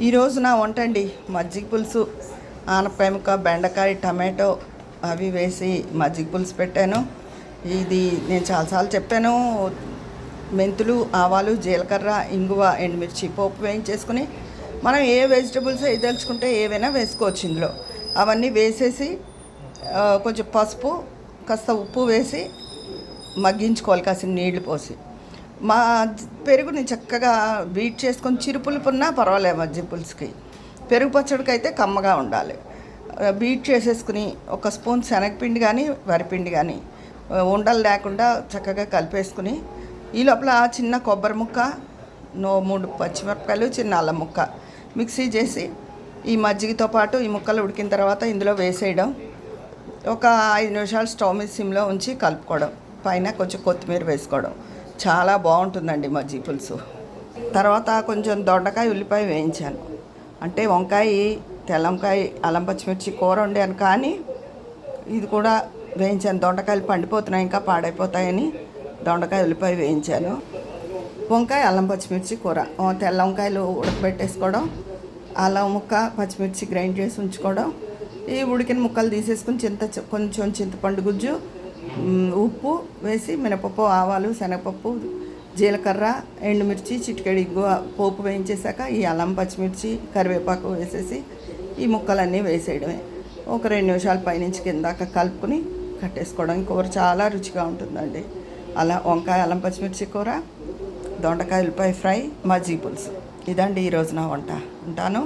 ఈరోజు నా వంట అండి మజ్జిగ పులుసు, ఆనపకాయ ముక్క, బెండకాయ, టమాటో అవి వేసి మజ్జిగ పులుసు పెట్టాను. ఇది నేను చాలాసార్లు చెప్పాను. మెంతులు, ఆవాలు, జీలకర్ర, ఇంగువ, ఎండుమిర్చి పోపు వేయించేసుకుని మనం ఏ వెజిటబుల్స్ వేయదలుచుకుంటే ఏవైనా వేసుకోవచ్చు. ఇందులో అవన్నీ వేసేసి కొంచెం పసుపు, కాస్త ఉప్పు వేసి మగ్గించుకోవాలి కాసిన నీళ్లు పోసి. మా పెరుగుని చక్కగా బీట్ చేసుకొని చిరుపులుపున్నా పర్వాలేదు మజ్జిగ పులుసుకి. పెరుగు పచ్చడికి అయితే కమ్మగా ఉండాలి. బీట్ చేసేసుకుని ఒక స్పూన్ శనగపిండి కానీ వరిపిండి కానీ ఉండలు లేకుండా చక్కగా కలిపేసుకుని ఈ లోపల చిన్న కొబ్బరి ముక్క, 3 పచ్చిమిరపకాయలు, చిన్న అల్లం ముక్క మిక్సీ చేసి ఈ మజ్జిగతో పాటు ఈ ముక్కలు ఉడికిన తర్వాత ఇందులో వేసేయడం. ఒక 5 నిమిషాలు స్టవ్ మీద సిమ్లో ఉంచి కలుపుకోవడం. పైన కొంచెం కొత్తిమీర వేసుకోవడం. చాలా బాగుంటుందండి మజ్జిగ పులుసు. తర్వాత కొంచెం దొండకాయ, ఉల్లిపాయ వేయించాను. అంటే వంకాయ, తెల్ల వంకాయ, అల్లం పచ్చిమిర్చి కూర వండాను, కానీ ఇది కూడా వేయించాను. దొండకాయలు పండిపోతున్నాయి, ఇంకా పాడైపోతాయని దొండకాయ, ఉల్లిపాయ వేయించాను. వంకాయ, అల్లం పచ్చిమిర్చి కూర. తెల్ల వంకాయలు ఉడకబెట్టేసుకోవడం, అల్లం ముక్క, పచ్చిమిర్చి గ్రైండ్ చేసి ఉంచుకోవడం. ఈ ఉడికిన ముక్కలు తీసేసుకుని కొంచెం చింతపండు గుజ్జు, ఉప్పు వేసి మినపప్పు, ఆవాలు, శనగపప్పు, జీలకర్ర, ఎండుమిర్చి, చిటికెడు ఇంగువ పోపు వేయించేశాక ఈ అల్లం, పచ్చిమిర్చి, కరివేపాకు వేసేసి ఈ ముక్కలన్నీ వేసేయడమే. ఒక 2 నిమిషాలు పైనుంచి కిందాక కలుపుకొని కట్టేసుకోవడం. కూర చాలా రుచిగా ఉంటుందండి. అలా వంకాయ, అల్లం పచ్చిమిర్చి కూర, దొండకాయ, ఉల్లిపాయ ఫ్రై, మజ్జిగ పులుసు. ఇదండి ఈరోజు నా వంట. ఉంటాను.